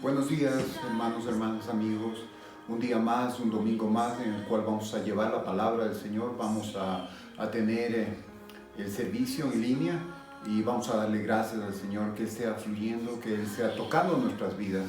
Buenos días, hermanos, hermanas, amigos. Un día más, un domingo más en el cual vamos a llevar la palabra del Señor. Vamos a tener el servicio en línea y vamos a darle gracias al Señor que Él sea fluyendo, que Él sea tocando nuestras vidas.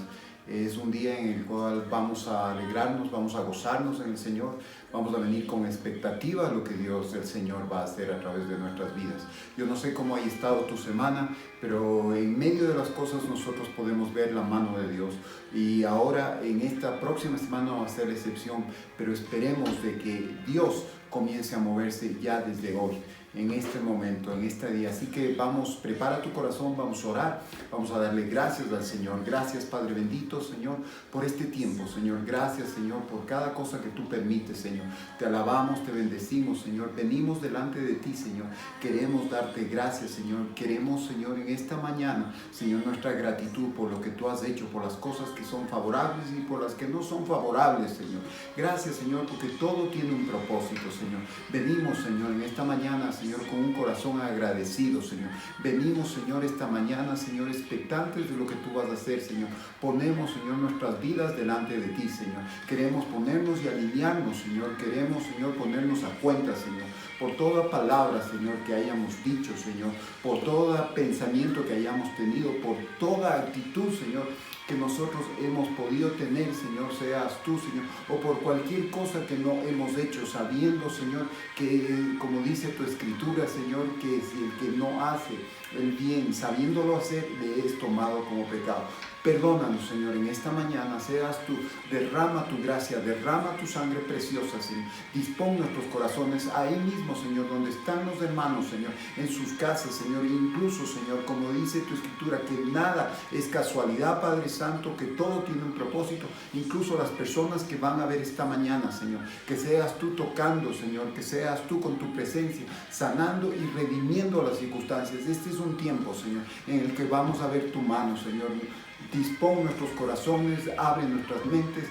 Es un día en el cual vamos a alegrarnos, vamos a gozarnos en el Señor, vamos a venir con expectativa a lo que Dios, el Señor, va a hacer a través de nuestras vidas. Yo no sé cómo haya estado tu semana, pero en medio de las cosas nosotros podemos ver la mano de Dios. Y ahora en esta próxima semana va a ser la excepción, pero esperemos de que Dios comience a moverse ya desde hoy, en este momento, en este día. Así que vamos, prepara tu corazón, vamos a orar, vamos a darle gracias al Señor. Gracias, Padre bendito, Señor, por este tiempo, Señor. Gracias, Señor, por cada cosa que tú permites, Señor. Te alabamos, te bendecimos, Señor. Venimos delante de ti, Señor. Queremos darte gracias, Señor. Queremos, Señor, en esta mañana, Señor, nuestra gratitud por lo que tú has hecho, por las cosas que son favorables y por las que no son favorables, Señor. Gracias, Señor, porque todo tiene un propósito, Señor. Venimos, Señor, en esta mañana, Señor, con un corazón agradecido, Señor. Venimos, Señor, esta mañana, Señor, expectantes de lo que tú vas a hacer, Señor. Ponemos, Señor, nuestras vidas delante de ti, Señor. Queremos ponernos y alinearnos, Señor. Queremos, Señor, ponernos a cuenta, Señor, por toda palabra, Señor, que hayamos dicho, Señor, por todo pensamiento que hayamos tenido, por toda actitud, Señor, que nosotros hemos podido tener, Señor, seas tú, Señor, o por cualquier cosa que no hemos hecho, sabiendo, Señor, que como dice tu escritura, Señor, que si el que no hace el bien, sabiéndolo hacer, le es tomado como pecado. Perdónanos, Señor, en esta mañana, seas tú, derrama tu gracia, derrama tu sangre preciosa, Señor. Dispón nuestros corazones ahí mismo, Señor, donde están los hermanos, Señor, en sus casas, Señor, incluso, Señor, como dice tu escritura, que nada es casualidad, Padre Santo, que todo tiene un propósito, incluso las personas que van a ver esta mañana, Señor, que seas tú tocando, Señor, que seas tú con tu presencia, sanando y redimiendo las circunstancias. Este es un tiempo, Señor, en el que vamos a ver tu mano, Señor. Dispón nuestros corazones, abre nuestras mentes,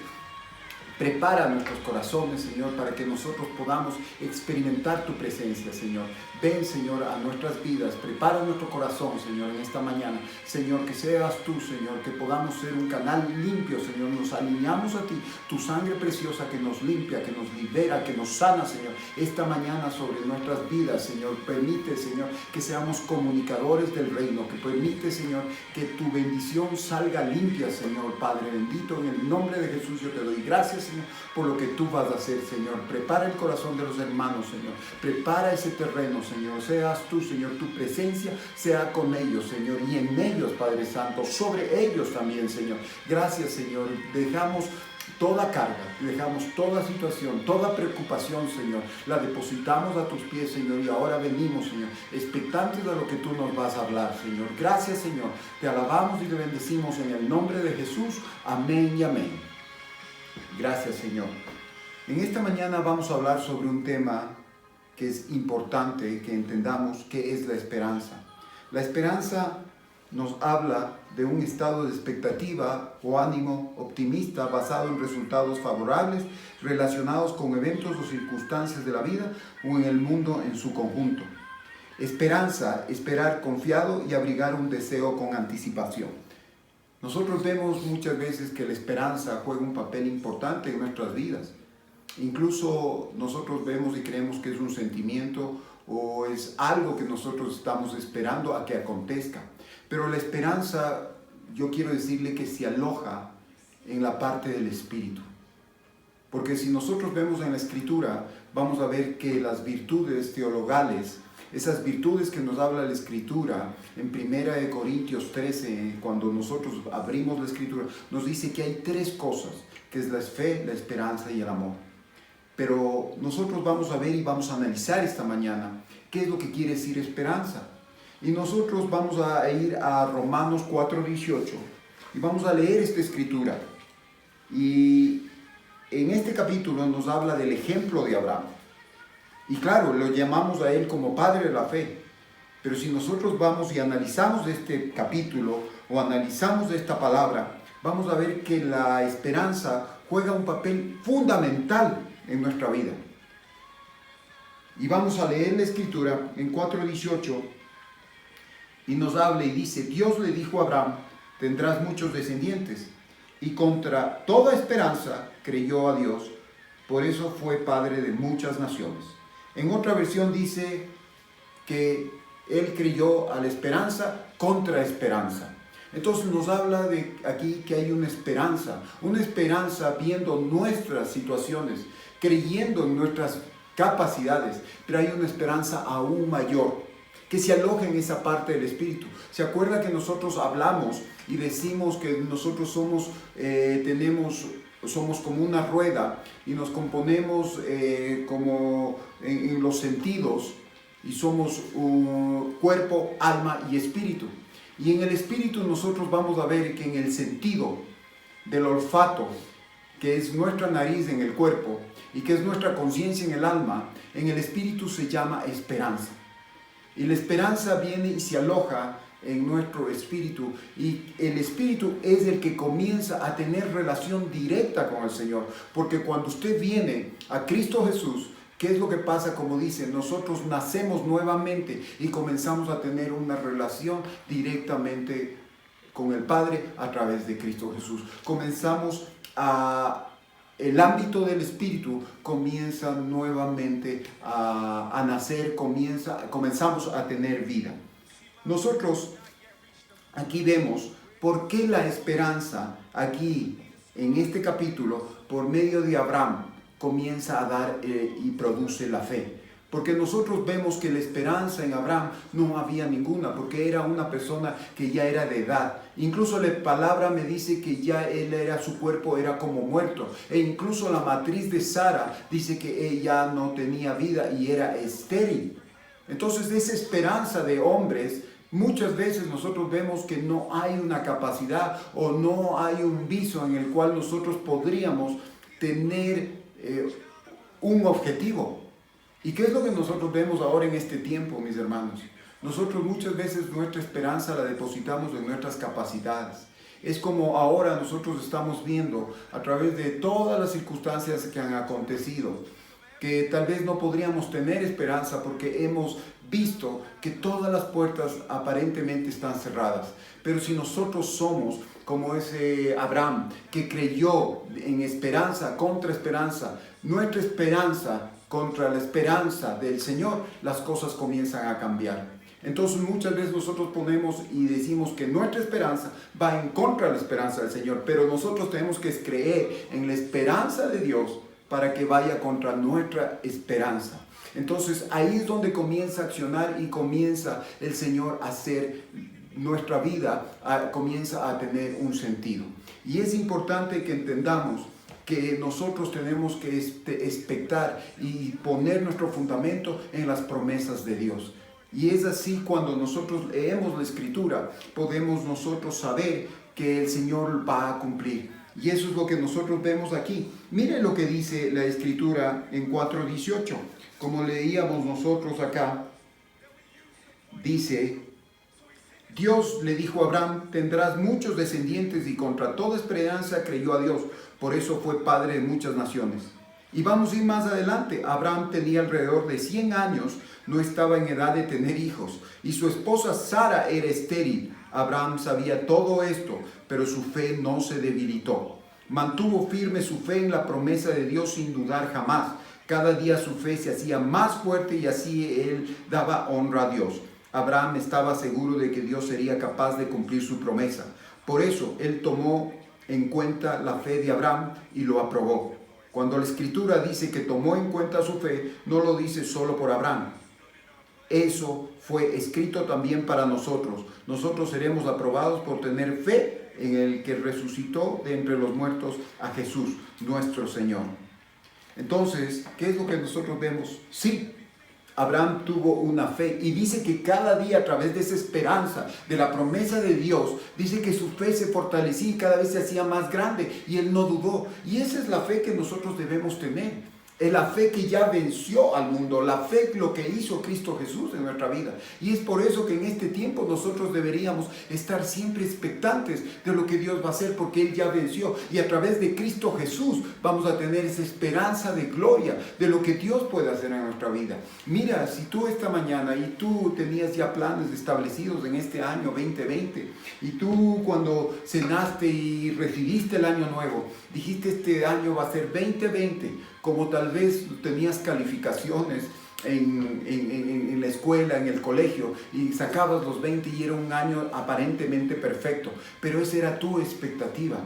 prepara nuestros corazones, Señor, para que nosotros podamos experimentar tu presencia, Señor. Ven, Señor, a nuestras vidas, prepara nuestro corazón, Señor, en esta mañana. Señor, que seas tú, Señor, que podamos ser un canal limpio, Señor. Nos alineamos a ti, tu sangre preciosa que nos limpia, que nos libera, que nos sana, Señor. Esta mañana sobre nuestras vidas, Señor, permite, Señor, que seamos comunicadores del reino, que permite, Señor, que tu bendición salga limpia, Señor, Padre bendito. En el nombre de Jesús yo te doy gracias, Señor, por lo que tú vas a hacer, Señor. Prepara el corazón de los hermanos, Señor. Prepara ese terreno, Señor. Seas tú, Señor, tu presencia sea con ellos, Señor, y en ellos, Padre Santo, sobre ellos también, Señor. Gracias, Señor. Dejamos toda carga, dejamos toda situación, toda preocupación, Señor, la depositamos a tus pies, Señor, y ahora venimos, Señor, expectantes de lo que tú nos vas a hablar, Señor. Gracias, Señor. Te alabamos y te bendecimos en el nombre de Jesús. Amén y amén. Gracias, Señor. En esta mañana vamos a hablar sobre un tema que es importante que entendamos qué es la esperanza. La esperanza nos habla de un estado de expectativa o ánimo optimista basado en resultados favorables relacionados con eventos o circunstancias de la vida o en el mundo en su conjunto. Esperanza, esperar confiado y abrigar un deseo con anticipación. Nosotros vemos muchas veces que la esperanza juega un papel importante en nuestras vidas. Incluso nosotros vemos y creemos que es un sentimiento o es algo que nosotros estamos esperando a que acontezca. Pero la esperanza, yo quiero decirle que se aloja en la parte del espíritu. Porque si nosotros vemos en la Escritura, vamos a ver que las virtudes teologales, esas virtudes que nos habla la Escritura, en 1 Corintios 13, cuando nosotros abrimos la Escritura, nos dice que hay tres cosas, que es la fe, la esperanza y el amor. Pero nosotros vamos a ver y vamos a analizar esta mañana qué es lo que quiere decir esperanza. Y nosotros vamos a ir a Romanos 4:18 y vamos a leer esta Escritura. Y en este capítulo nos habla del ejemplo de Abraham. Y claro, lo llamamos a él como padre de la fe. Pero si nosotros vamos y analizamos este capítulo o analizamos esta palabra, vamos a ver que la esperanza juega un papel fundamental en nuestra vida. Y vamos a leer la Escritura en 4:18 y nos habla y dice: Dios le dijo a Abraham: tendrás muchos descendientes. y contra toda esperanza creyó a Dios, por eso fue padre de muchas naciones. En otra versión dice que él creyó a la esperanza contra esperanza. Entonces nos habla de aquí que hay una esperanza viendo nuestras situaciones, creyendo en nuestras capacidades, pero hay una esperanza aún mayor, que se aloja en esa parte del Espíritu. ¿Se acuerda que nosotros hablamos y decimos que nosotros somos como una rueda y nos componemos como en los sentidos y somos un cuerpo, alma y espíritu? Y en el espíritu nosotros vamos a ver que en el sentido del olfato, que es nuestra nariz en el cuerpo y que es nuestra conciencia en el alma, en el espíritu se llama esperanza. Y la esperanza viene y se aloja en nuestro espíritu, y el espíritu es el que comienza a tener relación directa con el Señor, porque cuando usted viene a Cristo Jesús, ¿qué es lo que pasa? Como dice, nosotros nacemos nuevamente y comenzamos a tener una relación directamente con el Padre a través de Cristo Jesús. El ámbito del Espíritu comienza nuevamente a nacer, comenzamos a tener vida. Nosotros aquí vemos por qué la esperanza aquí en este capítulo, por medio de Abraham, comienza a dar y produce la fe. Porque nosotros vemos que la esperanza en Abraham no había ninguna, porque era una persona que ya era de edad. Incluso la palabra me dice que ya su cuerpo era como muerto. E incluso la matriz de Sara dice que ella no tenía vida y era estéril. Entonces esa esperanza de hombres, muchas veces nosotros vemos que no hay una capacidad o no hay un viso en el cual nosotros podríamos tener un objetivo. ¿Y qué es lo que nosotros vemos ahora en este tiempo, mis hermanos? Nosotros muchas veces nuestra esperanza la depositamos en nuestras capacidades. Es como ahora nosotros estamos viendo a través de todas las circunstancias que han acontecido, que tal vez no podríamos tener esperanza porque hemos visto que todas las puertas aparentemente están cerradas. Pero si nosotros somos como ese Abraham que creyó en esperanza contra esperanza, nuestra esperanza contra la esperanza del Señor, las cosas comienzan a cambiar. Entonces muchas veces nosotros ponemos y decimos que nuestra esperanza va en contra de la esperanza del Señor, pero nosotros tenemos que creer en la esperanza de Dios para que vaya contra nuestra esperanza. Entonces ahí es donde comienza a accionar y comienza el Señor a hacer nuestra vida, comienza a tener un sentido. Y es importante que entendamos que nosotros tenemos que expectar y poner nuestro fundamento en las promesas de Dios. Y es así cuando nosotros leemos la Escritura, podemos nosotros saber que el Señor va a cumplir. Y eso es lo que nosotros vemos aquí. Miren lo que dice la Escritura en 4:18. Como leíamos nosotros acá, dice: Dios le dijo a Abraham, tendrás muchos descendientes, y contra toda esperanza creyó a Dios. Por eso fue padre de muchas naciones. Y vamos a ir más adelante. Abraham tenía alrededor de 100 años, no estaba en edad de tener hijos, y su esposa Sara era estéril. Abraham sabía todo esto, pero su fe no se debilitó. Mantuvo firme su fe en la promesa de Dios sin dudar jamás. Cada día su fe se hacía más fuerte y así él daba honra a Dios. Abraham estaba seguro de que Dios sería capaz de cumplir su promesa. Por eso él tomó en cuenta la fe de Abraham y lo aprobó. Cuando la Escritura dice que tomó en cuenta su fe, no lo dice solo por Abraham. Eso fue escrito también para nosotros. Nosotros seremos aprobados por tener fe en el que resucitó de entre los muertos a Jesús, nuestro Señor. Entonces, ¿qué es lo que nosotros vemos? Sí, Abraham tuvo una fe, y dice que cada día, a través de esa esperanza, de la promesa de Dios, dice que su fe se fortalecía y cada vez se hacía más grande, y él no dudó. Y esa es la fe que nosotros debemos tener. Es la fe que ya venció al mundo, la fe lo que hizo Cristo Jesús en nuestra vida. Y es por eso que en este tiempo nosotros deberíamos estar siempre expectantes de lo que Dios va a hacer, porque Él ya venció. Y a través de Cristo Jesús vamos a tener esa esperanza de gloria de lo que Dios puede hacer en nuestra vida. Mira, si tú esta mañana y tú tenías ya planes establecidos en este año 2020, y tú cuando cenaste y recibiste el año nuevo, dijiste este año va a ser 2020, como tal vez tenías calificaciones en la escuela, en el colegio, y sacabas los 20 y era un año aparentemente perfecto, pero esa era tu expectativa.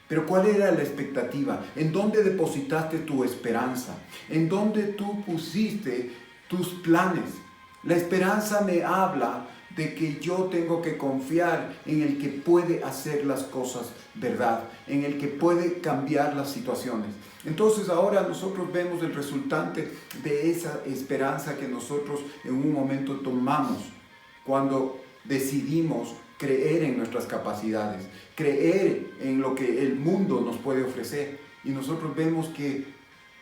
Pero ¿cuál era la expectativa? ¿En dónde depositaste tu esperanza? ¿En dónde tú pusiste tus planes? La esperanza me habla de que yo tengo que confiar en el que puede hacer las cosas verdad, en el que puede cambiar las situaciones. Entonces ahora nosotros vemos el resultante de esa esperanza que nosotros en un momento tomamos cuando decidimos creer en nuestras capacidades, creer en lo que el mundo nos puede ofrecer. Y nosotros vemos que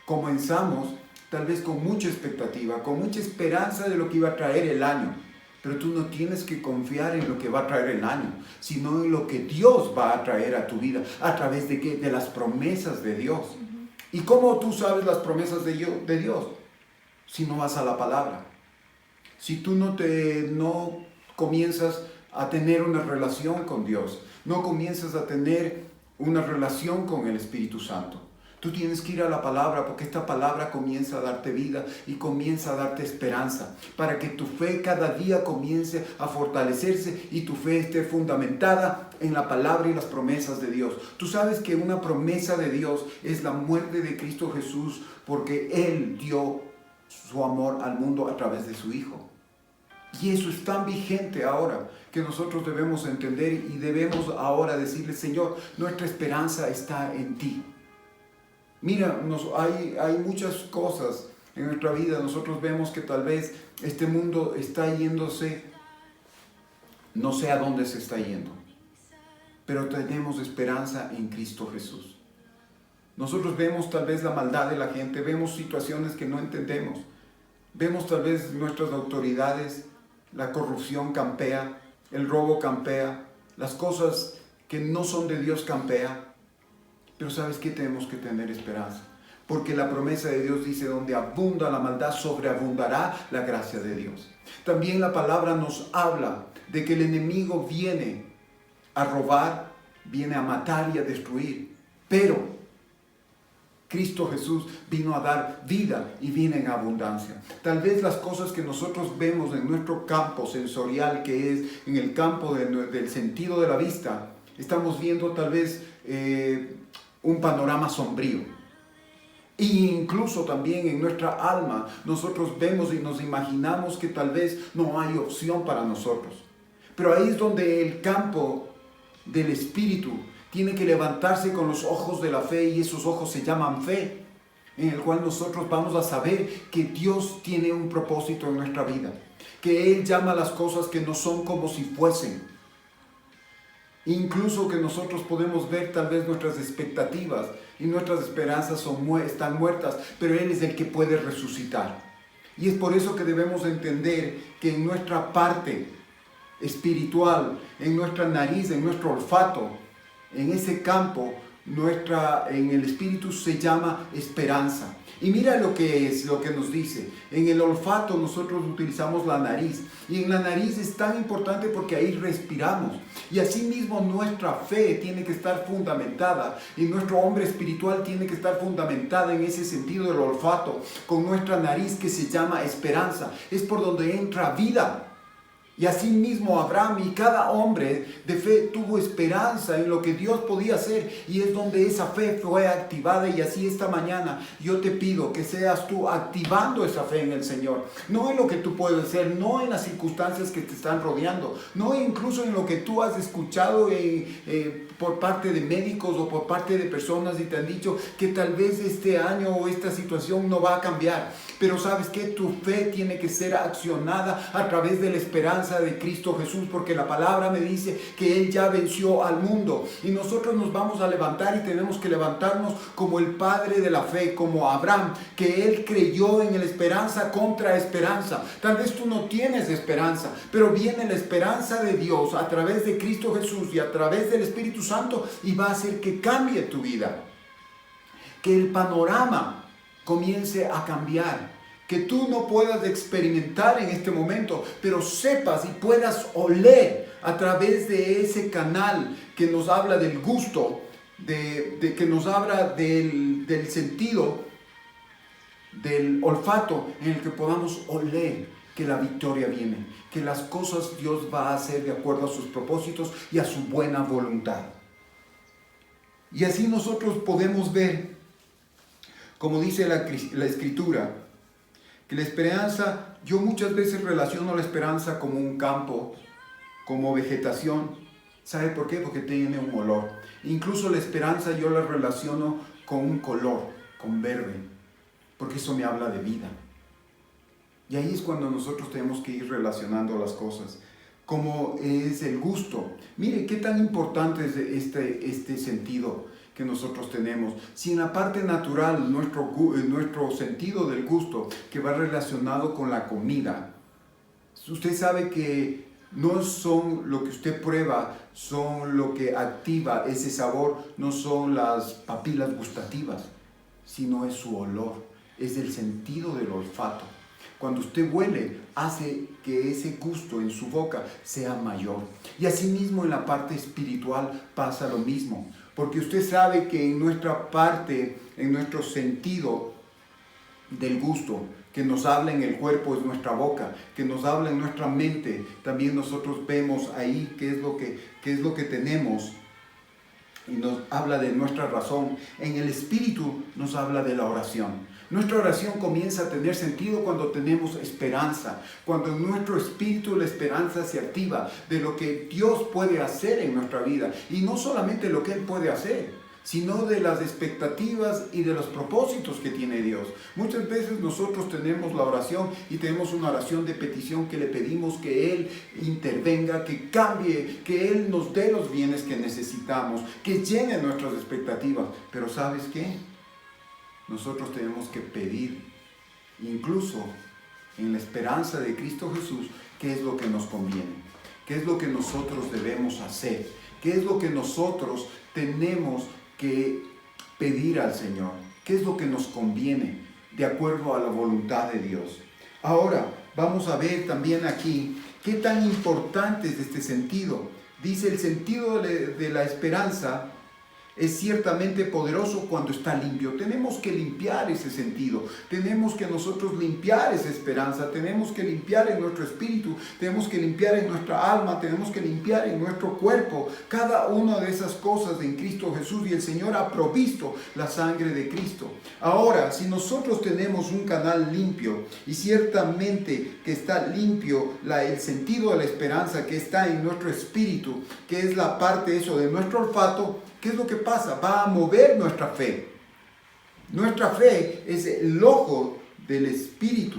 comenzamos tal vez con mucha expectativa, con mucha esperanza de lo que iba a traer el año. Pero tú no tienes que confiar en lo que va a traer el año, sino en lo que Dios va a traer a tu vida. ¿A través de qué? De las promesas de Dios. ¿Y cómo tú sabes las promesas de Dios? Si no vas a la palabra. Si tú no comienzas a tener una relación con Dios, no comienzas a tener una relación con el Espíritu Santo. Tú tienes que ir a la palabra, porque esta palabra comienza a darte vida y comienza a darte esperanza, para que tu fe cada día comience a fortalecerse y tu fe esté fundamentada en la palabra y las promesas de Dios. Tú sabes que una promesa de Dios es la muerte de Cristo Jesús, porque Él dio su amor al mundo a través de su Hijo. Y eso es tan vigente ahora que nosotros debemos entender y debemos ahora decirle: Señor, nuestra esperanza está en ti. Mira, hay muchas cosas en nuestra vida. Nosotros vemos que tal vez este mundo está yéndose, no sé a dónde se está yendo, pero tenemos esperanza en Cristo Jesús. Nosotros vemos tal vez la maldad de la gente, vemos situaciones que no entendemos, vemos tal vez nuestras autoridades, la corrupción campea, el robo campea, las cosas que no son de Dios campea. Pero ¿sabes qué? Tenemos que tener esperanza, porque la promesa de Dios dice: donde abunda la maldad, sobreabundará la gracia de Dios. También la palabra nos habla de que el enemigo viene a robar, viene a matar y a destruir, pero Cristo Jesús vino a dar vida y viene en abundancia. Tal vez las cosas que nosotros vemos en nuestro campo sensorial, que es en el campo del sentido de la vista, estamos viendo tal vez un panorama sombrío. E incluso también en nuestra alma nosotros vemos y nos imaginamos que tal vez no hay opción para nosotros. Pero ahí es donde el campo del Espíritu tiene que levantarse con los ojos de la fe, y esos ojos se llaman fe, en el cual nosotros vamos a saber que Dios tiene un propósito en nuestra vida, que Él llama las cosas que no son como si fuesen. Incluso que nosotros podemos ver tal vez nuestras expectativas y nuestras esperanzas están muertas, pero Él es el que puede resucitar. Y es por eso que debemos entender que en nuestra parte espiritual, en nuestra nariz, en nuestro olfato, en ese campo, en el Espíritu se llama esperanza. Y mira lo que nos dice. En el olfato nosotros utilizamos la nariz. Y en la nariz es tan importante porque ahí respiramos. Y asimismo nuestra fe tiene que estar fundamentada. Y nuestro hombre espiritual tiene que estar fundamentada en ese sentido del olfato. Con nuestra nariz, que se llama esperanza. Es por donde entra vida. Y así mismo Abraham y cada hombre de fe tuvo esperanza en lo que Dios podía hacer, y es donde esa fe fue activada. Y así esta mañana yo te pido que seas tú activando esa fe en el Señor, no en lo que tú puedes hacer, no en las circunstancias que te están rodeando, no incluso en lo que tú has escuchado por parte de médicos o por parte de personas y te han dicho que tal vez este año o esta situación no va a cambiar. Pero sabes que tu fe tiene que ser accionada a través de la esperanza esperanza de Cristo Jesús, porque la palabra me dice que Él ya venció al mundo. Y nosotros nos vamos a levantar y tenemos que levantarnos como el padre de la fe, como Abraham, que él creyó en la esperanza contra esperanza. Tal vez tú no tienes esperanza, pero viene la esperanza de Dios a través de Cristo Jesús y a través del Espíritu Santo y va a hacer que cambie tu vida. Que el panorama comience a cambiar. Que tú no puedas experimentar en este momento, pero sepas y puedas oler a través de ese canal que nos habla del gusto, que nos habla del sentido, del olfato, en el que podamos oler que la victoria viene, que las cosas Dios va a hacer de acuerdo a sus propósitos y a su buena voluntad. Y así nosotros podemos ver, como dice la Escritura, que la esperanza, yo muchas veces relaciono la esperanza como un campo, como vegetación. ¿Sabe por qué? Porque tiene un olor. Incluso la esperanza yo la relaciono con un color, con verde, porque eso me habla de vida. Y ahí es cuando nosotros tenemos que ir relacionando las cosas, como es el gusto. Mire, qué tan importante es este sentido que nosotros tenemos. Si en la parte natural, nuestro sentido del gusto, que va relacionado con la comida, usted sabe que no son lo que usted prueba, son lo que activa ese sabor, no son las papilas gustativas, sino es su olor, es el sentido del olfato. Cuando usted huele, hace que ese gusto en su boca sea mayor. Y asimismo en la parte espiritual pasa lo mismo. Porque usted sabe que en nuestra parte, en nuestro sentido del gusto, que nos habla en el cuerpo es nuestra boca, que nos habla en nuestra mente, también nosotros vemos ahí qué es lo que tenemos y nos habla de nuestra razón. En el espíritu nos habla de la oración. Nuestra oración comienza a tener sentido cuando tenemos esperanza, cuando en nuestro espíritu la esperanza se activa de lo que Dios puede hacer en nuestra vida. Y no solamente lo que Él puede hacer, sino de las expectativas y de los propósitos que tiene Dios. Muchas veces nosotros tenemos la oración y tenemos una oración de petición que le pedimos que Él intervenga, que cambie, que Él nos dé los bienes que necesitamos, que llene nuestras expectativas. Pero ¿sabes qué? Nosotros tenemos que pedir, incluso en la esperanza de Cristo Jesús, qué es lo que nos conviene, qué es lo que nosotros debemos hacer, qué es lo que nosotros tenemos que pedir al Señor, qué es lo que nos conviene de acuerdo a la voluntad de Dios. Ahora vamos a ver también aquí qué tan importante es este sentido. Dice, el sentido de la esperanza es ciertamente poderoso cuando está limpio. Tenemos que limpiar ese sentido, tenemos que nosotros limpiar esa esperanza, tenemos que limpiar en nuestro espíritu, tenemos que limpiar en nuestra alma, tenemos que limpiar en nuestro cuerpo, cada una de esas cosas en Cristo Jesús, y el Señor ha provisto la sangre de Cristo. Ahora, si nosotros tenemos un canal limpio, y ciertamente que está limpio el sentido de la esperanza que está en nuestro espíritu, que es la parte eso de nuestro olfato, ¿qué es lo que pasa? Va a mover nuestra fe. Nuestra fe es el ojo del Espíritu.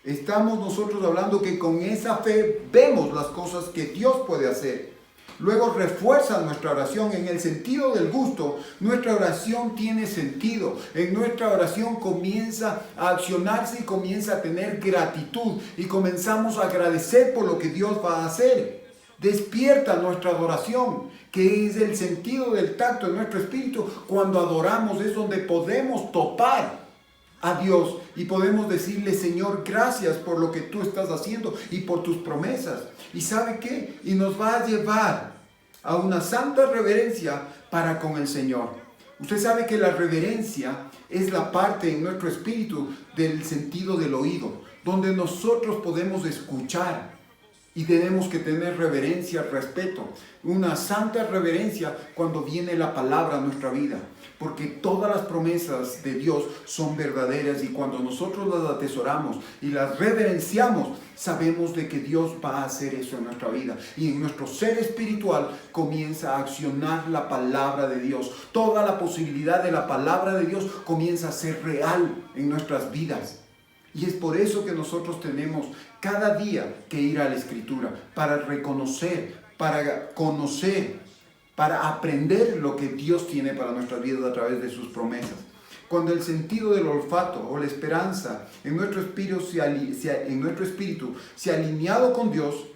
Estamos nosotros hablando que con esa fe vemos las cosas que Dios puede hacer. Luego refuerza nuestra oración en el sentido del gusto. Nuestra oración tiene sentido. En nuestra oración comienza a accionarse y comienza a tener gratitud. Y comenzamos a agradecer por lo que Dios va a hacer. Despierta nuestra adoración, que es el sentido del tacto en nuestro espíritu. Cuando adoramos es donde podemos topar a Dios y podemos decirle: Señor, gracias por lo que tú estás haciendo y por tus promesas. ¿Y sabe qué? Y nos va a llevar a una santa reverencia para con el Señor. Usted sabe que la reverencia es la parte en nuestro espíritu del sentido del oído, donde nosotros podemos escuchar. Y tenemos que tener reverencia, respeto, una santa reverencia cuando viene la palabra a nuestra vida. Porque todas las promesas de Dios son verdaderas, y cuando nosotros las atesoramos y las reverenciamos, sabemos de que Dios va a hacer eso en nuestra vida. Y en nuestro ser espiritual comienza a accionar la palabra de Dios. Toda la posibilidad de la palabra de Dios comienza a ser real en nuestras vidas. Y es por eso que nosotros tenemos cada día que ir a la Escritura, para reconocer, para conocer, para aprender lo que Dios tiene para nuestras vidas a través de sus promesas. Cuando el sentido del olfato o la esperanza en nuestro espíritu se ha alineado con Dios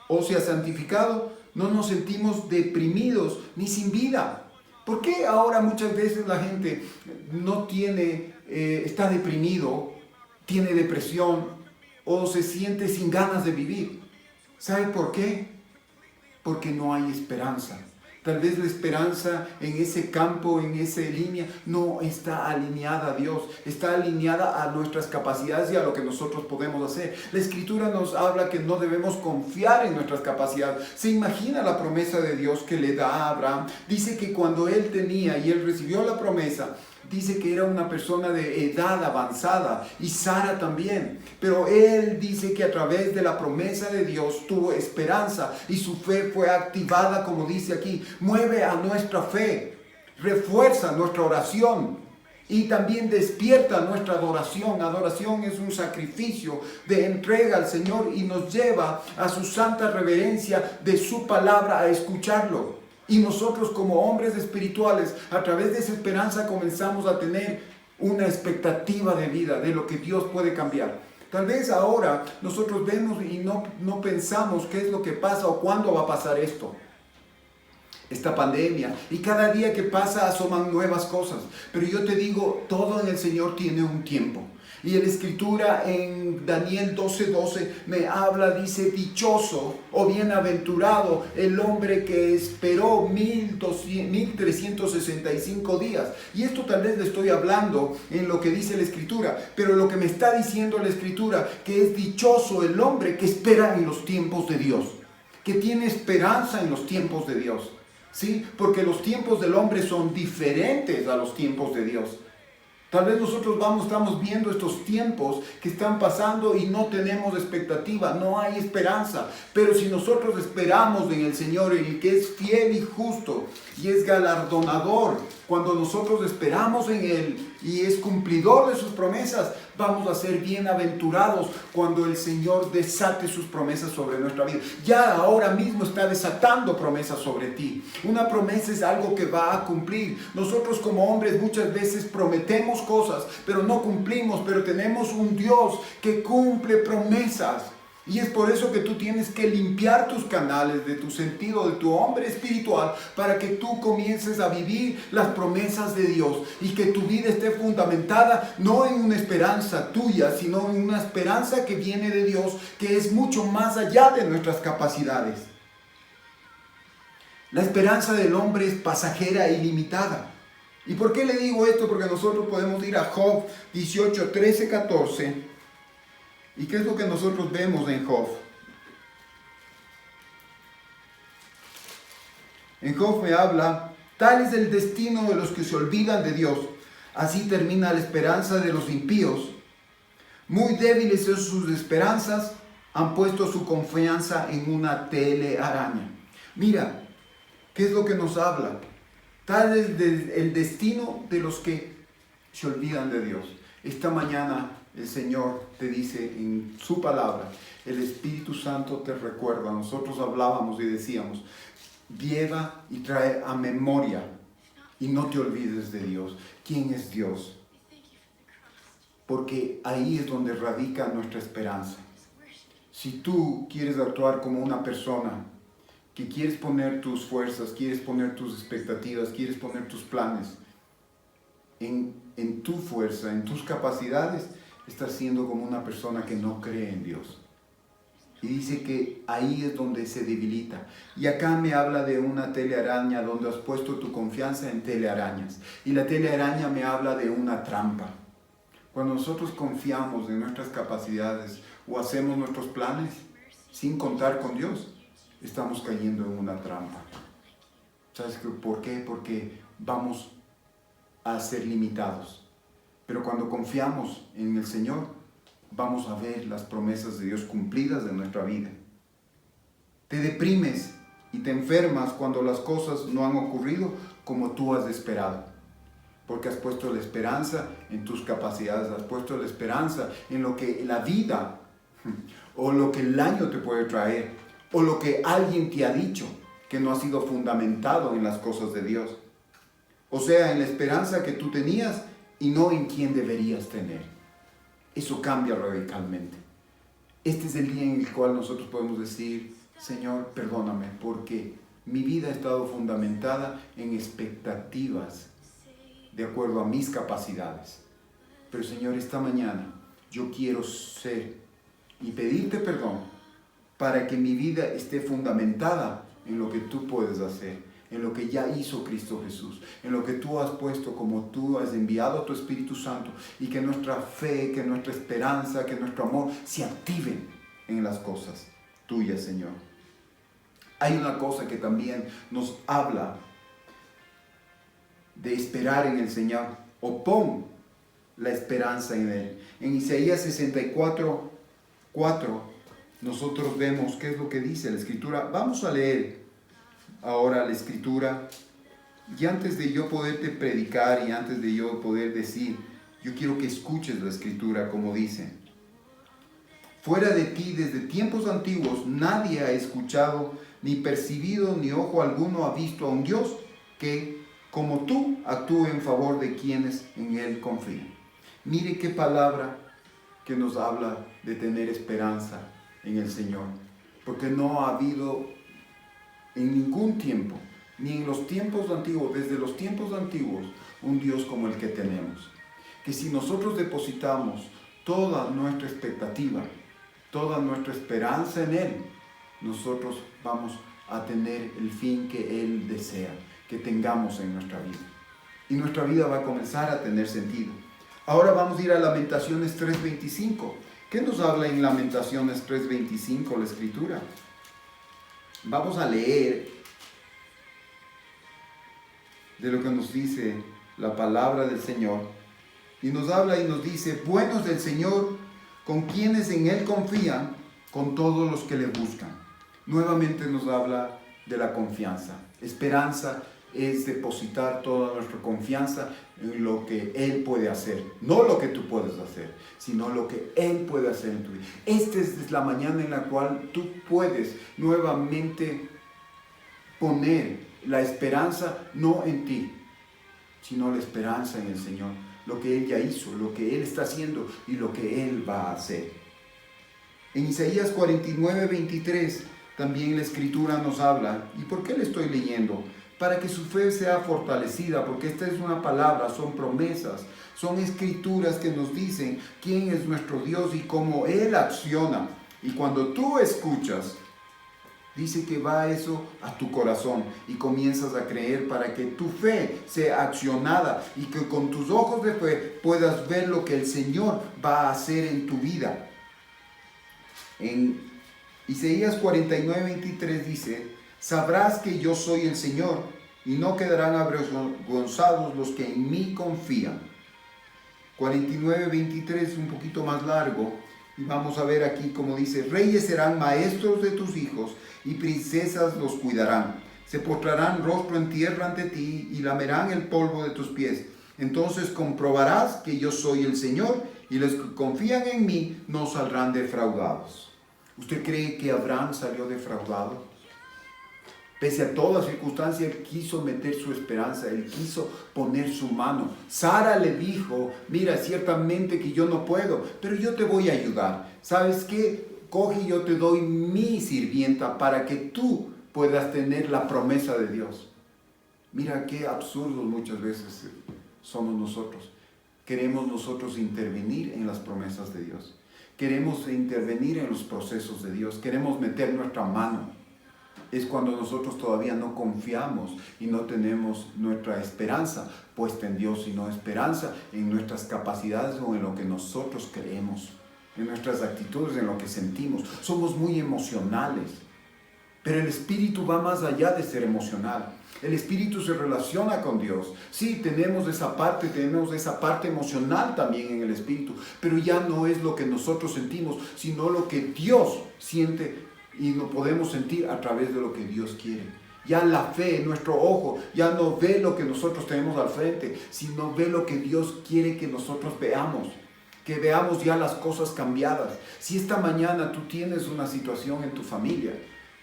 o se ha santificado, no nos sentimos deprimidos ni sin vida. ¿Por qué ahora muchas veces la gente no está deprimido, tiene depresión o se siente sin ganas de vivir? ¿Sabe por qué? Porque no hay esperanza. Tal vez la esperanza en ese campo, en esa línea, no está alineada a Dios, está alineada a nuestras capacidades y a lo que nosotros podemos hacer. La Escritura nos habla que no debemos confiar en nuestras capacidades. ¿Se imagina la promesa de Dios que le da a Abraham? Dice que cuando él recibió la promesa, dice que era una persona de edad avanzada y Sara también. Pero él dice que a través de la promesa de Dios tuvo esperanza y su fe fue activada, como dice aquí. Mueve a nuestra fe, refuerza nuestra oración y también despierta nuestra adoración. Adoración es un sacrificio de entrega al Señor y nos lleva a su santa reverencia de su palabra, a escucharlo. Y nosotros como hombres espirituales, a través de esa esperanza comenzamos a tener una expectativa de vida, de lo que Dios puede cambiar. Tal vez ahora nosotros vemos y no pensamos qué es lo que pasa o cuándo va a pasar esta pandemia. Y cada día que pasa asoman nuevas cosas. Pero yo te digo, todo en el Señor tiene un tiempo. Y en la Escritura en Daniel 12:12 me habla, dice, dichoso o bienaventurado el hombre que esperó 1365 días. Y esto tal vez le estoy hablando en lo que dice la Escritura, pero lo que me está diciendo la Escritura, que es dichoso el hombre que espera en los tiempos de Dios, que tiene esperanza en los tiempos de Dios. ¿Sí? Porque los tiempos del hombre son diferentes a los tiempos de Dios. Tal vez nosotros estamos viendo estos tiempos que están pasando y no tenemos expectativa, no hay esperanza. Pero si nosotros esperamos en el Señor, en el que es fiel y justo y es galardonador, cuando nosotros esperamos en Él y es cumplidor de sus promesas, vamos a ser bienaventurados cuando el Señor desate sus promesas sobre nuestra vida. Ya ahora mismo está desatando promesas sobre ti. Una promesa es algo que va a cumplir. Nosotros como hombres muchas veces prometemos cosas, pero no cumplimos, pero tenemos un Dios que cumple promesas. Y es por eso que tú tienes que limpiar tus canales de tu sentido, de tu hombre espiritual, para que tú comiences a vivir las promesas de Dios y que tu vida esté fundamentada no en una esperanza tuya, sino en una esperanza que viene de Dios, que es mucho más allá de nuestras capacidades. La esperanza del hombre es pasajera y limitada. ¿Y por qué le digo esto? Porque nosotros podemos ir a Job 18, 13, 14. ¿Y qué es lo que nosotros vemos en Job? En Job me habla, tal es el destino de los que se olvidan de Dios. Así termina la esperanza de los impíos. Muy débiles son sus esperanzas, han puesto su confianza en una telaraña. Mira, ¿qué es lo que nos habla? Tal es el destino de los que se olvidan de Dios. Esta mañana el Señor te dice en su palabra, el Espíritu Santo te recuerda. Nosotros hablábamos y decíamos, lleva y trae a memoria y no te olvides de Dios. ¿Quién es Dios? Porque ahí es donde radica nuestra esperanza. Si tú quieres actuar como una persona que quieres poner tus fuerzas, quieres poner tus expectativas, quieres poner tus planes en tu fuerza, en tus capacidades, estás siendo como una persona que no cree en Dios. Y dice que ahí es donde se debilita. Y acá me habla de una telaraña, donde has puesto tu confianza en telarañas. Y la telaraña me habla de una trampa. Cuando nosotros confiamos en nuestras capacidades o hacemos nuestros planes sin contar con Dios, estamos cayendo en una trampa. ¿Sabes por qué? Porque vamos a ser limitados. Pero cuando confiamos en el Señor, vamos a ver las promesas de Dios cumplidas en nuestra vida. Te deprimes y te enfermas cuando las cosas no han ocurrido como tú has esperado. porque has puesto la esperanza en tus capacidades, has puesto la esperanza en lo que la vida o lo que el año te puede traer, o lo que alguien te ha dicho que no ha sido fundamentado en las cosas de Dios. O sea, en la esperanza que tú tenías y no en quien deberías tener. Eso cambia radicalmente. Este es el día en el cual nosotros podemos decir: Señor, perdóname, porque mi vida ha estado fundamentada en expectativas de acuerdo a mis capacidades. Pero Señor, esta mañana yo quiero ser y pedirte perdón para que mi vida esté fundamentada en lo que tú puedes hacer, en lo que ya hizo Cristo Jesús, en lo que tú has puesto, como tú has enviado a tu Espíritu Santo, y que nuestra fe, que nuestra esperanza, que nuestro amor se activen en las cosas tuyas, Señor. Hay una cosa que también nos habla de esperar en el Señor, o pon la esperanza en Él. En Isaías 64:4 nosotros vemos qué es lo que dice la Escritura. Vamos a leer ahora la Escritura, y antes de yo poderte predicar y antes de yo poder decir, yo quiero que escuches la Escritura como dice: fuera de ti desde tiempos antiguos nadie ha escuchado, ni percibido, ni ojo alguno ha visto a un Dios que, como tú, actúe en favor de quienes en Él confían. Mire qué palabra que nos habla de tener esperanza en el Señor, porque no ha habido en ningún tiempo, ni en los tiempos antiguos, desde los tiempos antiguos, un Dios como el que tenemos. Que si nosotros depositamos toda nuestra expectativa, toda nuestra esperanza en Él, nosotros vamos a tener el fin que Él desea que tengamos en nuestra vida. Y nuestra vida va a comenzar a tener sentido. Ahora vamos a ir a Lamentaciones 3:25. ¿Qué nos habla en Lamentaciones 3:25 la Escritura? Vamos a leer de lo que nos dice la palabra del Señor. Y nos habla y nos dice: bueno es el Señor con quienes en Él confían, con todos los que le buscan. Nuevamente nos habla de la confianza. Esperanza es depositar toda nuestra confianza en lo que Él puede hacer. No lo que tú puedes hacer, sino lo que Él puede hacer en tu vida. Esta es la mañana en la cual tú puedes nuevamente poner la esperanza no en ti, sino la esperanza en el Señor. Lo que Él ya hizo, lo que Él está haciendo y lo que Él va a hacer. En Isaías 49:23 también la Escritura nos habla. ¿Y por qué le estoy leyendo? Para que su fe sea fortalecida, porque esta es una palabra, son promesas, son escrituras que nos dicen quién es nuestro Dios y cómo Él acciona. Y cuando tú escuchas, dice que va eso a tu corazón y comienzas a creer para que tu fe sea accionada y que con tus ojos de fe puedas ver lo que el Señor va a hacer en tu vida. En Isaías 49:23 dice: sabrás que yo soy el Señor y no quedarán avergonzados los que en mí confían. 49:23 un poquito más largo. Y vamos a ver aquí como dice: reyes serán maestros de tus hijos y princesas los cuidarán. Se postrarán rostro en tierra ante ti y lamerán el polvo de tus pies. Entonces comprobarás que yo soy el Señor, y los que confían en mí no saldrán defraudados. ¿Usted cree que Abraham salió defraudado? Pese a toda circunstancia, él quiso meter su esperanza, él quiso poner su mano. Sara le dijo: mira, ciertamente que yo no puedo, pero yo te voy a ayudar. ¿Sabes qué? Coge y yo te doy mi sirvienta para que tú puedas tener la promesa de Dios. Mira qué absurdos muchas veces somos nosotros. Queremos nosotros intervenir en las promesas de Dios. Queremos intervenir en los procesos de Dios. Queremos meter nuestra mano. Es cuando nosotros todavía no confiamos y no tenemos nuestra esperanza puesta en Dios, sino esperanza en nuestras capacidades o en lo que nosotros creemos, en nuestras actitudes, en lo que sentimos. Somos muy emocionales, pero el Espíritu va más allá de ser emocional. El Espíritu se relaciona con Dios. Sí, tenemos esa parte emocional también en el Espíritu, pero ya no es lo que nosotros sentimos, sino lo que Dios siente. Y lo podemos sentir a través de lo que Dios quiere. Ya la fe, nuestro ojo, ya no ve lo que nosotros tenemos al frente, sino ve lo que Dios quiere que nosotros veamos. Que veamos ya las cosas cambiadas. Si esta mañana tú tienes una situación en tu familia,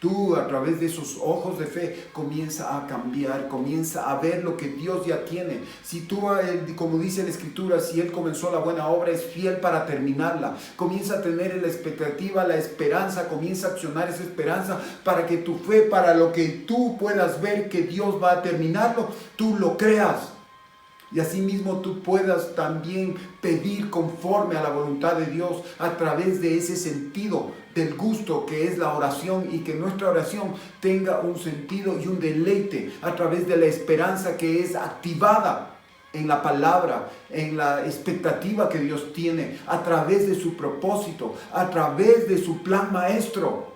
tú a través de esos ojos de fe comienza a cambiar, comienza a ver lo que Dios ya tiene. Si tú, como dice la Escritura, si Él comenzó la buena obra, es fiel para terminarla. Comienza a tener la expectativa, la esperanza, comienza a accionar esa esperanza para que tu fe, para lo que tú puedas ver que Dios va a terminarlo, tú lo creas. Y asimismo tú puedas también pedir conforme a la voluntad de Dios a través de ese sentido del gusto que es la oración, y que nuestra oración tenga un sentido y un deleite a través de la esperanza que es activada en la palabra, en la expectativa que Dios tiene, a través de su propósito, a través de su plan maestro.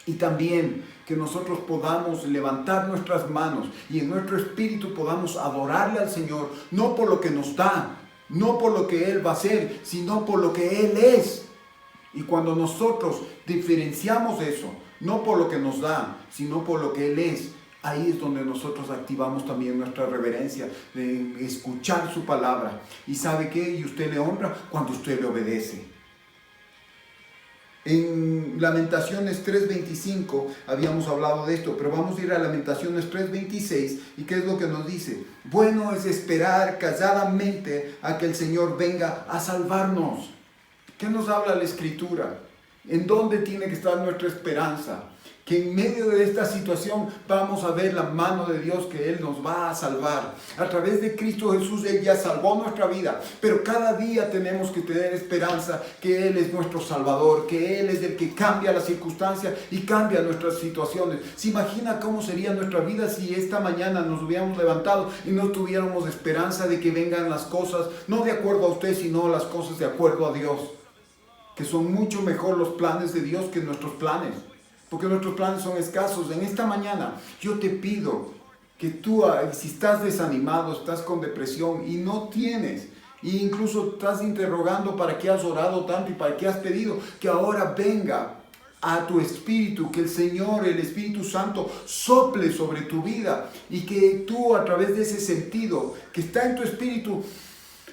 Y también que nosotros podamos levantar nuestras manos y en nuestro espíritu podamos adorarle al Señor, no por lo que nos da, no por lo que Él va a hacer, sino por lo que Él es. Y cuando nosotros diferenciamos eso, no por lo que nos da, sino por lo que Él es, ahí es donde nosotros activamos también nuestra reverencia de escuchar su palabra. ¿Y sabe qué? Y usted le honra cuando usted le obedece. En Lamentaciones 3:25 habíamos hablado de esto, pero vamos a ir a Lamentaciones 3:26, y ¿qué es lo que nos dice? Bueno es esperar calladamente a que el Señor venga a salvarnos. ¿Qué nos habla la Escritura? ¿En dónde tiene que estar nuestra esperanza? Que en medio de esta situación vamos a ver la mano de Dios, que Él nos va a salvar. A través de Cristo Jesús, Él ya salvó nuestra vida. Pero cada día tenemos que tener esperanza que Él es nuestro Salvador, que Él es el que cambia las circunstancias y cambia nuestras situaciones. ¿Se imagina cómo sería nuestra vida si esta mañana nos hubiéramos levantado y no tuviéramos esperanza de que vengan las cosas, no de acuerdo a usted, sino las cosas de acuerdo a Dios? Que son mucho mejor los planes de Dios que nuestros planes. Porque nuestros planes son escasos. En esta mañana yo te pido que tú, si estás desanimado, estás con depresión y no tienes, e incluso estás interrogando para qué has orado tanto y para qué has pedido, que ahora venga a tu espíritu, que el Señor, el Espíritu Santo, sople sobre tu vida, y que tú, a través de ese sentido que está en tu espíritu,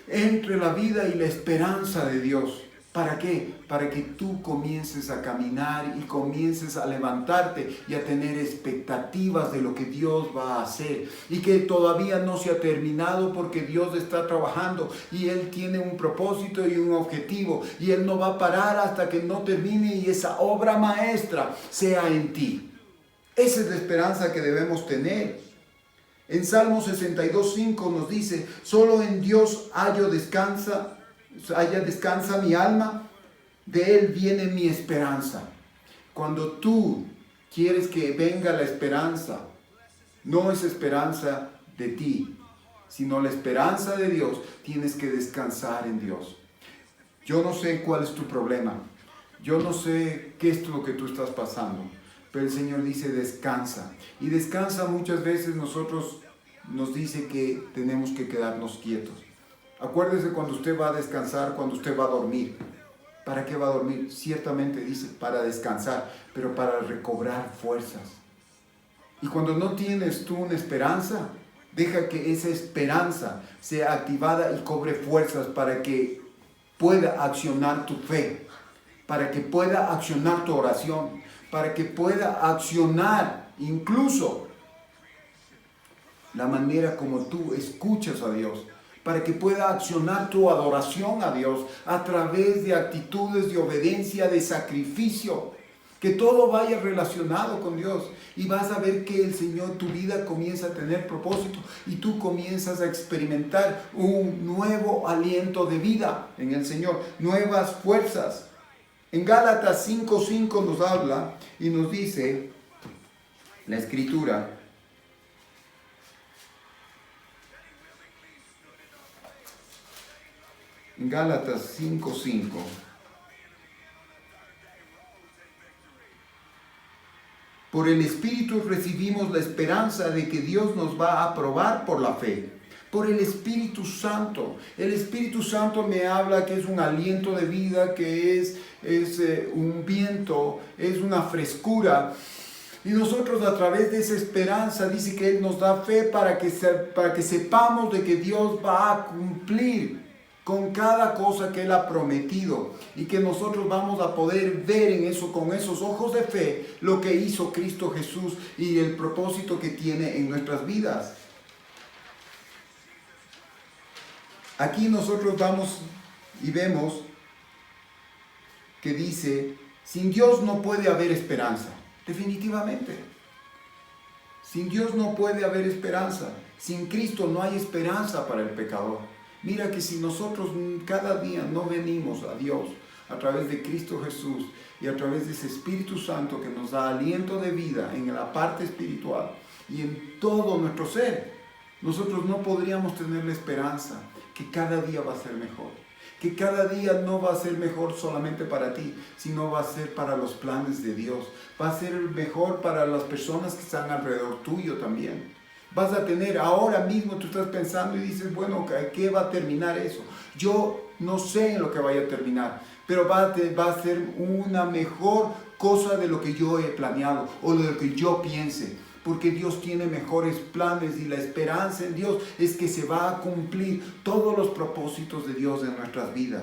entre la vida y la esperanza de Dios. ¿Para qué? Para que tú comiences a caminar y comiences a levantarte y a tener expectativas de lo que Dios va a hacer, y que todavía no se ha terminado, porque Dios está trabajando y Él tiene un propósito y un objetivo, y Él no va a parar hasta que no termine y esa obra maestra sea en ti. Esa es la esperanza que debemos tener. En Salmo 62:5 nos dice: solo en Dios descansa mi alma, de Él viene mi esperanza. Cuando tú quieres que venga la esperanza, no es esperanza de ti, sino la esperanza de Dios, tienes que descansar en Dios. Yo no sé cuál es tu problema, yo no sé qué es lo que tú estás pasando, pero el Señor dice descansa. Y descansa muchas veces nos dice que tenemos que quedarnos quietos. Acuérdese cuando usted va a descansar, cuando usted va a dormir. ¿Para qué va a dormir? Ciertamente dice para descansar, pero para recobrar fuerzas. Y cuando no tienes tú una esperanza, deja que esa esperanza sea activada y cobre fuerzas para que pueda accionar tu fe, para que pueda accionar tu oración, para que pueda accionar incluso la manera como tú escuchas a Dios, para que pueda accionar tu adoración a Dios a través de actitudes de obediencia, de sacrificio, que todo vaya relacionado con Dios, y vas a ver que el Señor, tu vida comienza a tener propósito y tú comienzas a experimentar un nuevo aliento de vida en el Señor, nuevas fuerzas. En Gálatas 5:5 nos habla y nos dice la Escritura: en Gálatas 5:5. Por el Espíritu recibimos la esperanza de que Dios nos va a aprobar por la fe. Por el Espíritu Santo. El Espíritu Santo me habla que es un aliento de vida, que es un viento, es una frescura, Y nosotros a través de esa esperanza, dice que Él nos da fe para que sepamos de que Dios va a cumplir con cada cosa que Él ha prometido. Y que nosotros vamos a poder ver en eso, con esos ojos de fe, lo que hizo Cristo Jesús y el propósito que tiene en nuestras vidas. Aquí nosotros vamos y vemos que dice, sin Dios no puede haber esperanza. Definitivamente. Sin Dios no puede haber esperanza. Sin Cristo no hay esperanza para el pecador. Mira que si nosotros cada día no venimos a Dios a través de Cristo Jesús y a través de ese Espíritu Santo que nos da aliento de vida en la parte espiritual y en todo nuestro ser, nosotros no podríamos tener la esperanza que cada día va a ser mejor. Que cada día no va a ser mejor solamente para ti, sino va a ser para los planes de Dios. Va a ser mejor para las personas que están alrededor tuyo también. Vas a tener, ahora mismo tú estás pensando y dices, bueno, ¿qué va a terminar eso? Yo no sé en lo que vaya a terminar, pero va a ser una mejor cosa de lo que yo he planeado o de lo que yo piense. Porque Dios tiene mejores planes y la esperanza en Dios es que se va a cumplir todos los propósitos de Dios en nuestras vidas.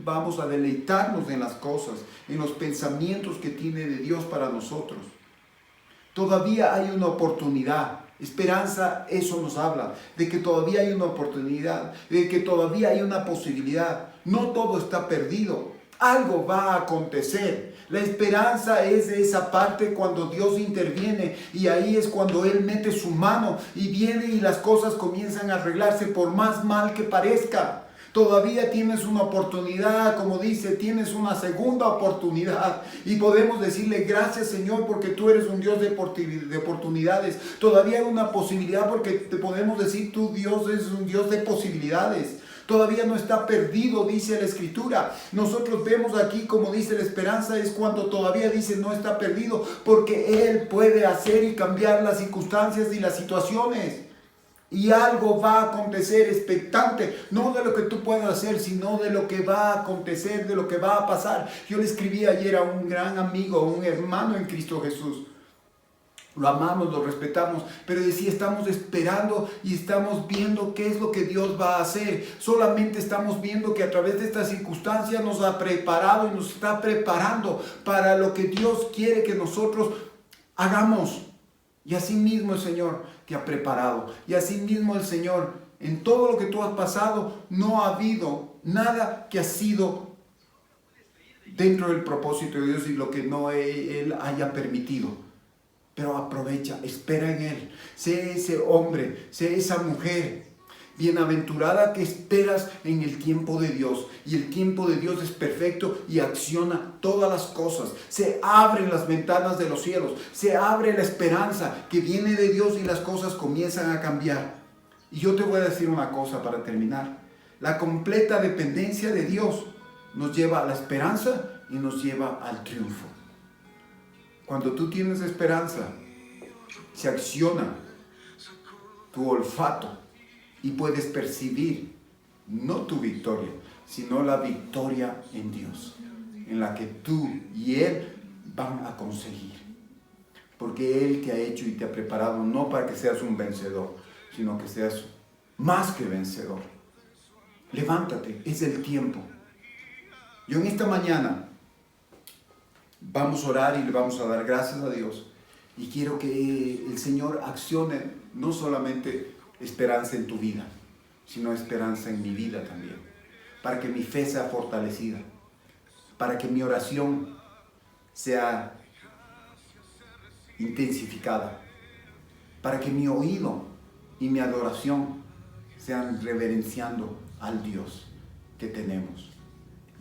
Vamos a deleitarnos en las cosas, en los pensamientos que tiene de Dios para nosotros. Todavía hay una oportunidad. Esperanza, eso nos habla, de que todavía hay una oportunidad, de que todavía hay una posibilidad. No todo está perdido. Algo va a acontecer. La esperanza es de esa parte cuando Dios interviene y ahí es cuando Él mete su mano y viene y las cosas comienzan a arreglarse por más mal que parezca. Todavía tienes una oportunidad, como dice, tienes una segunda oportunidad y podemos decirle gracias Señor porque tú eres un Dios de oportunidades. Todavía hay una posibilidad porque te podemos decir tu Dios es un Dios de posibilidades. Todavía no está perdido, dice la Escritura. Nosotros vemos aquí, como dice la esperanza, es cuando todavía dice no está perdido, porque Él puede hacer y cambiar las circunstancias y las situaciones. Y algo va a acontecer expectante, no de lo que tú puedas hacer, sino de lo que va a acontecer, de lo que va a pasar. Yo le escribí ayer a un gran amigo, un hermano en Cristo Jesús. Lo amamos, lo respetamos, pero decía, estamos esperando y estamos viendo qué es lo que Dios va a hacer. Solamente estamos viendo que a través de esta circunstancia nos ha preparado y nos está preparando para lo que Dios quiere que nosotros hagamos. Y así mismo el Señor te ha preparado. Y así mismo el Señor, en todo lo que tú has pasado, no ha habido nada que ha sido dentro del propósito de Dios y lo que no Él haya permitido. Pero aprovecha, espera en Él. Sé ese hombre, sé esa mujer bienaventurada que esperas en el tiempo de Dios. Y el tiempo de Dios es perfecto y acciona todas las cosas. Se abren las ventanas de los cielos. Se abre la esperanza que viene de Dios y las cosas comienzan a cambiar. Y yo te voy a decir una cosa para terminar. La completa dependencia de Dios nos lleva a la esperanza y nos lleva al triunfo. Cuando tú tienes esperanza, se acciona tu olfato y puedes percibir no tu victoria, sino la victoria en Dios, en la que tú y Él van a conseguir. Porque Él te ha hecho y te ha preparado no para que seas un vencedor, sino que seas más que vencedor. Levántate, es el tiempo. Yo en esta mañana vamos a orar y le vamos a dar gracias a Dios. Y quiero que el Señor accione no solamente esperanza en tu vida, sino esperanza en mi vida también. Para que mi fe sea fortalecida. Para que mi oración sea intensificada. Para que mi oído y mi adoración sean reverenciando al Dios que tenemos.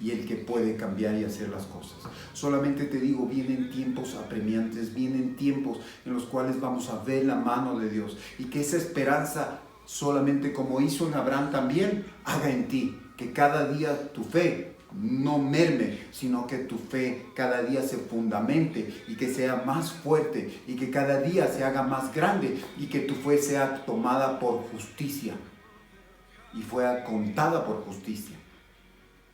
Y el que puede cambiar y hacer las cosas. Solamente te digo, vienen tiempos apremiantes, vienen tiempos en los cuales vamos a ver la mano de Dios. Y que esa esperanza, solamente como hizo en Abraham también, haga en ti. Que cada día tu fe no merme, sino que tu fe cada día se fundamente y que sea más fuerte y que cada día se haga más grande y que tu fe sea tomada por justicia y fue contada por justicia.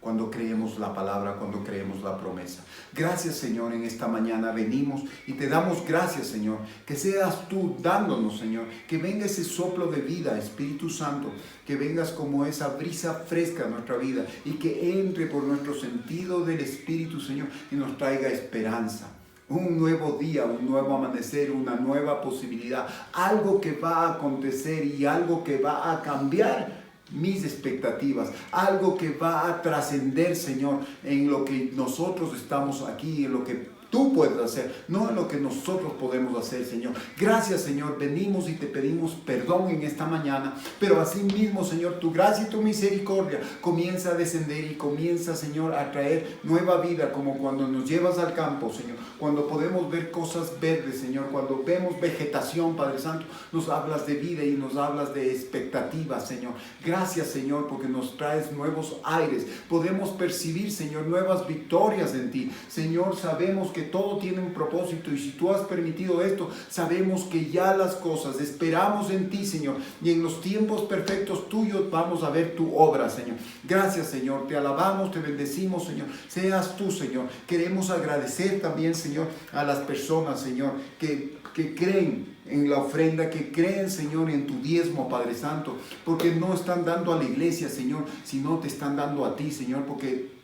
cuando creemos la palabra, cuando creemos la promesa. Gracias, Señor, en esta mañana venimos y te damos gracias, Señor, que seas tú dándonos, Señor, que venga ese soplo de vida, Espíritu Santo, que vengas como esa brisa fresca a nuestra vida y que entre por nuestro sentido del Espíritu, Señor, y nos traiga esperanza. Un nuevo día, un nuevo amanecer, una nueva posibilidad, algo que va a acontecer y algo que va a cambiar mis expectativas, algo que va a trascender, Señor, en lo que nosotros estamos aquí, en lo que tú puedes hacer, no en lo que nosotros podemos hacer, Señor. Gracias, Señor, venimos y te pedimos perdón en esta mañana, pero así mismo, Señor, tu gracia y tu misericordia comienza a descender y comienza, Señor, a traer nueva vida, como cuando nos llevas al campo, Señor, cuando podemos ver cosas verdes, Señor, cuando vemos vegetación, Padre Santo, nos hablas de vida y nos hablas de expectativas, Señor. Gracias, Señor, porque nos traes nuevos aires, podemos percibir, Señor, nuevas victorias en ti. Señor, sabemos que todo tiene un propósito y si tú has permitido esto, sabemos que ya las cosas, esperamos en ti, Señor, y en los tiempos perfectos tuyos vamos a ver tu obra, Señor. Gracias, Señor, te alabamos, te bendecimos, Señor, seas tú, Señor. Queremos agradecer también, Señor, a las personas, Señor, que creen en la ofrenda, que creen, Señor, en tu diezmo, Padre Santo, porque no están dando a la iglesia, Señor, sino te están dando a ti, Señor, porque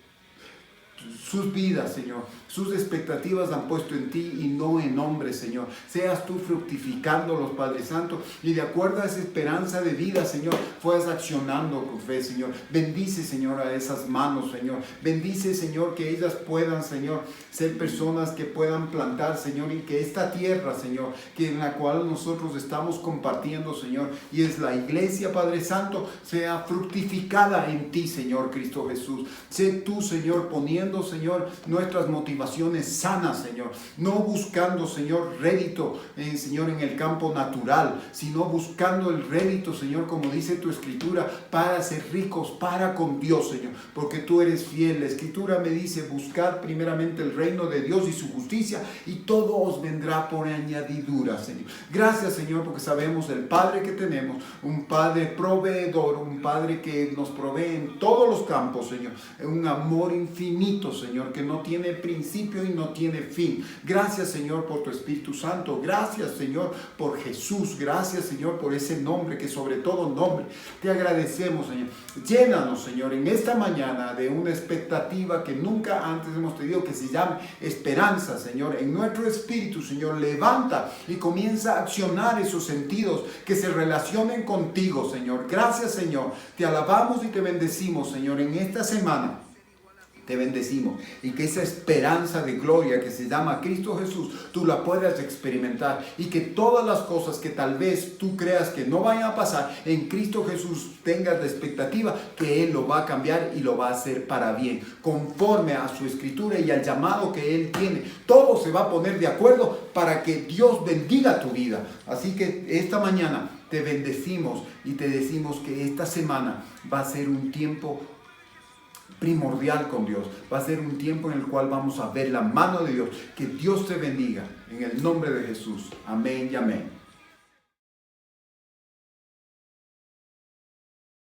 sus vidas, Señor, sus expectativas han puesto en ti y no en hombres, Señor. Seas tú fructificándolos, Padre Santo, y de acuerdo a esa esperanza de vida, Señor, fueras accionando con fe, Señor. Bendice, Señor, a esas manos, Señor. Bendice, Señor, que ellas puedan, Señor, ser personas que puedan plantar, Señor, y que esta tierra, Señor, que en la cual nosotros estamos compartiendo, Señor, y es la iglesia, Padre Santo, sea fructificada en ti, Señor Cristo Jesús. Sé tú, Señor, poniendo, Señor, nuestras motivaciones sanas, Señor, no buscando, Señor, rédito, Señor, en el campo natural, sino buscando el rédito, Señor, como dice tu escritura, para ser ricos, para con Dios, Señor, porque tú eres fiel. La escritura me dice, buscad primeramente el reino de Dios y su justicia, y todo os vendrá por añadidura, Señor. Gracias, Señor, porque sabemos el Padre que tenemos, un Padre proveedor, un Padre que nos provee en todos los campos, Señor, un amor infinito, Señor, que no tiene principio y no tiene fin. Gracias, Señor, por tu Espíritu Santo. Gracias, Señor, por Jesús. Gracias, Señor, por ese nombre que sobre todo nombre. Te agradecemos, Señor. Llénanos, Señor, en esta mañana de una expectativa que nunca antes hemos tenido, que se llama esperanza, Señor. En nuestro espíritu, Señor, levanta y comienza a accionar esos sentidos que se relacionen contigo, Señor. Gracias, Señor. Te alabamos y te bendecimos, Señor, en esta semana. Te bendecimos y que esa esperanza de gloria que se llama Cristo Jesús, tú la puedas experimentar y que todas las cosas que tal vez tú creas que no vayan a pasar, en Cristo Jesús tengas la expectativa que Él lo va a cambiar y lo va a hacer para bien, conforme a su escritura y al llamado que Él tiene. Todo se va a poner de acuerdo para que Dios bendiga tu vida. Así que esta mañana te bendecimos y te decimos que esta semana va a ser un tiempo primordial con Dios. Va a ser un tiempo en el cual vamos a ver la mano de Dios. Que Dios te bendiga en el nombre de Jesús. Amén y amén.